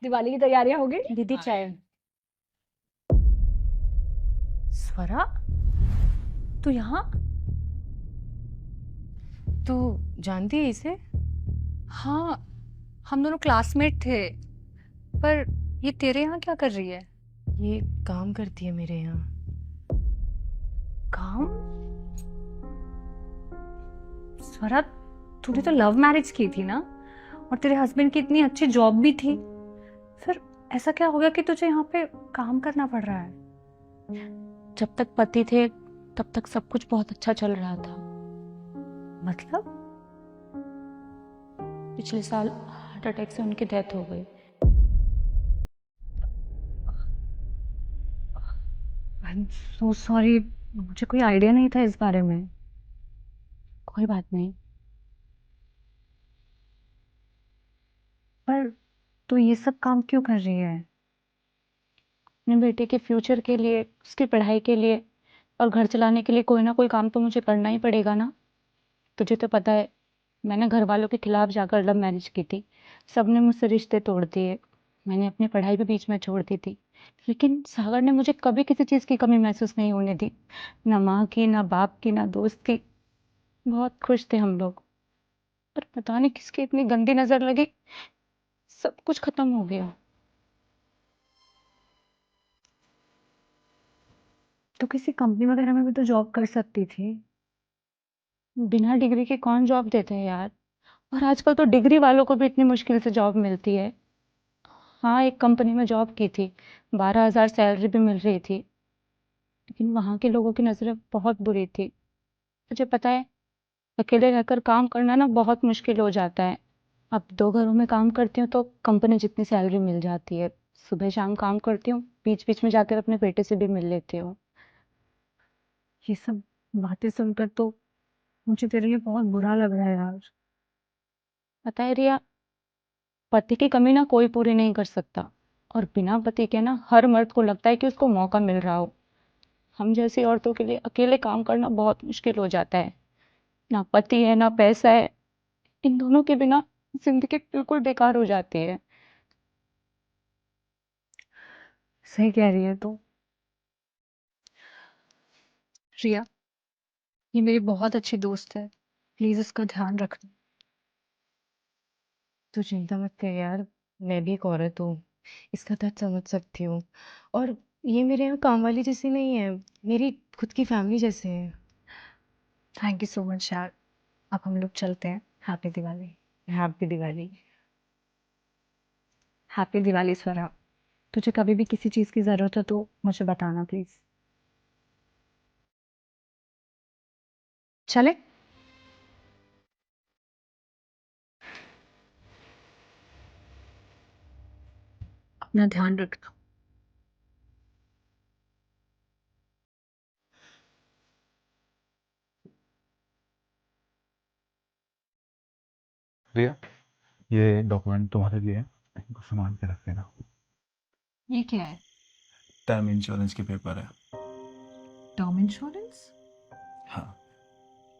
दिवाली की तैयारियां हो गई? दीदी चाय। स्वरा, तू यहाँ? तू जानती है इसे? हाँ, हम दोनों क्लासमेट थे। पर ये तेरे यहाँ क्या कर रही है? ये काम करती है मेरे यहाँ। काम? स्वरा, तूने तो लव मैरिज की थी ना, और तेरे हस्बैंड की इतनी अच्छी जॉब भी थी। फिर ऐसा क्या हो गया कि तुझे यहाँ पे काम करना पड़ रहा है? जब तक पति थे तब तक सब कुछ बहुत अच्छा चल रहा था। मतलब? पिछले साल हार्ट अटैक से उनकी डेथ हो गई। आई एम सो सॉरी, मुझे कोई आइडिया नहीं था इस बारे में। कोई बात नहीं। पर तू ये सब काम क्यों कर रही है? अपने बेटे के फ्यूचर के लिए, उसकी पढ़ाई के लिए और घर चलाने के लिए कोई ना कोई काम तो मुझे करना ही पड़ेगा ना। तुझे तो पता है, मैंने घर वालों के खिलाफ जाकर लव मैरिज की थी। सबने मुझसे रिश्ते तोड़ दिए। मैंने अपनी पढ़ाई भी बीच में छोड़ दी थी। लेकिन सागर ने मुझे कभी किसी चीज़ की कमी महसूस नहीं होने दी। ना माँ की, ना बाप की, ना दोस्त की। बहुत खुश थे हम लोग। पर पता नहीं किसकी इतनी गंदी नजर लगी, सब कुछ खत्म हो गया। तो किसी कंपनी वगैरह में भी तो जॉब कर सकती थी। बिना डिग्री के कौन जॉब देते हैं यार। और आजकल तो डिग्री वालों को भी इतनी मुश्किल से जॉब मिलती है। हाँ, एक कंपनी में जॉब की थी, 12,000 सैलरी भी मिल रही थी। लेकिन वहाँ के लोगों की नज़रें बहुत बुरी थी। तुझे पता है, अकेले रहकर काम करना ना बहुत मुश्किल हो जाता है। अब 2 घरों में काम करती हूँ तो कंपनी जितनी सैलरी मिल जाती है। सुबह शाम काम करती हूँ, बीच-बीच में जाकर अपने बेटे से भी मिल लेती हूँ। ये सब बातें सुनकर तो मुझे तेरे लिए बहुत बुरा लग रहा है यार। पता है रिया, पति की कमी ना कोई पूरी नहीं कर सकता। और बिना पति के ना हर मर्द को लगता है कि उसको मौका मिल रहा हो। हम जैसी औरतों के लिए अकेले काम करना बहुत मुश्किल हो जाता है। ना पति है, ना पैसा है। इन दोनों के बिना ज़िंदगी बिल्कुल बेकार हो जाती है। सही कह रही है तू। रिया, ये मेरी बहुत अच्छी दोस्त है, प्लीज इसका ध्यान रखना। तू चिंता मत कर यार, मैं भी एक औरत हूँ, इसका दर्द समझ सकती हूँ। और ये मेरे यहाँ काम वाली जैसी नहीं है, मेरी खुद की फैमिली जैसे है। थैंक यू सो मच यार। अब हम लोग चलते हैं। Happy Diwali. Happy Diwali. Happy Diwali Swara. तुझे कभी भी किसी चीज की जरूरत हो तो मुझे बताना प्लीज। चले? अपना ध्यान रखना। रिया, ये डॉक्यूमेंट तुम्हारे लिए है, इनको संभाल के रख देना। ये क्या है? टर्म इंश्योरेंस के पेपर है। Term insurance? हाँ,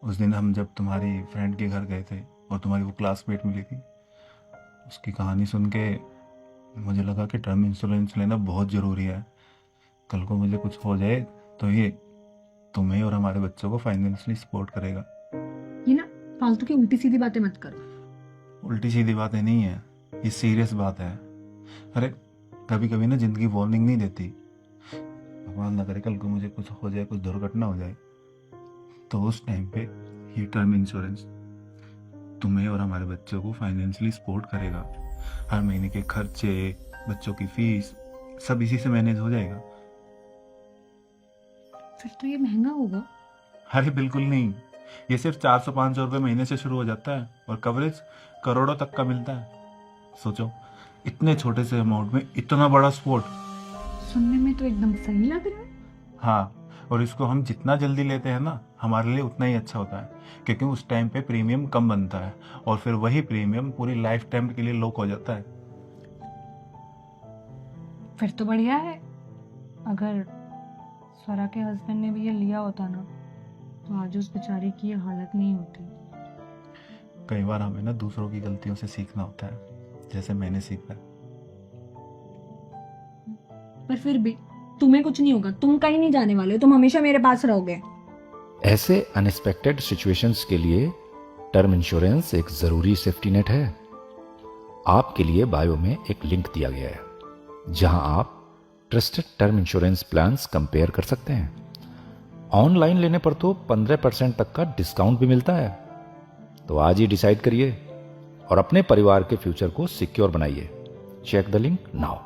उस दिन हम जब तुम्हारी फ्रेंड के घर गए थे और तुम्हारी वो क्लासमेट मिली थी, उसकी कहानी सुन के मुझे लगा कि टर्म इंश्योरेंस लेना बहुत ज़रूरी है। कल को मुझे कुछ हो जाए तो ये तुम्हें और हमारे बच्चों को फाइनेंशियली सपोर्ट करेगा। ये ना, फालतू की उल्टी सीधी बातें मत करो। उल्टी सीधी बातें नहीं है, ये सीरियस बात है। अरे, कभी कभी ना ज़िंदगी वार्निंग नहीं देती। भगवान ना करे कल को मुझे कुछ हो जाए, कुछ दुर्घटना हो जाए, तो उस टाइम पे ये टर्म इंश्योरेंस तुम्हें और हमारे बच्चों को फाइनेंशियली सपोर्ट करेगा। हर महीने के खर्चे, बच्चों की फीस, सब इसी से मैनेज हो जाएगा। फिर तो ये महंगा होगा। अरे बिल्कुल नहीं, ये सिर्फ 400-500 रुपये महीने से शुरू हो जाता है और कवरेज करोड़ों तक का मिलता है। सोचो, इतने छोटे से अमाउंट में इतना बड़ा सपोर्ट। सुनने में तो एकदम सही लग रहा है। हाँ, और इसको हम जितना जल्दी लेते हैं ना, हमारे लिए उतना ही अच्छा होता है, क्योंकि उस टाइम पे प्रीमियम कम बनता है और फिर वही प्रीमियम पूरी लाइफ टाइम के लिए लॉक हो जाता है। फिर तो बढ़िया है। अगर स्वरा के हस्बैंड ने भी ये लिया होता ना, तो आज उस बेचारी की ये हालत नहीं होती। कई बार हमें ना दूसरों की गलतियों से सीखना होता है, जैसे मैंने सीखा है। पर फिर भी तुम्हें कुछ नहीं होगा, तुम कहीं नहीं जाने वाले हो, तुम हमेशा मेरे पास रहोगे। ऐसे अनएक्सपेक्टेड सिचुएशंस के लिए टर्म इंश्योरेंस एक जरूरी सेफ्टी नेट है। आपके लिए बायो में एक लिंक दिया गया है जहां आप trusted term insurance plans compare कर सकते हैं। ऑनलाइन लेने पर तो 15% तक का डिस्काउंट भी मिलता है। तो आज ही डिसाइड करिए और अपने परिवार के फ्यूचर को सिक्योर बनाइए। Check the link now.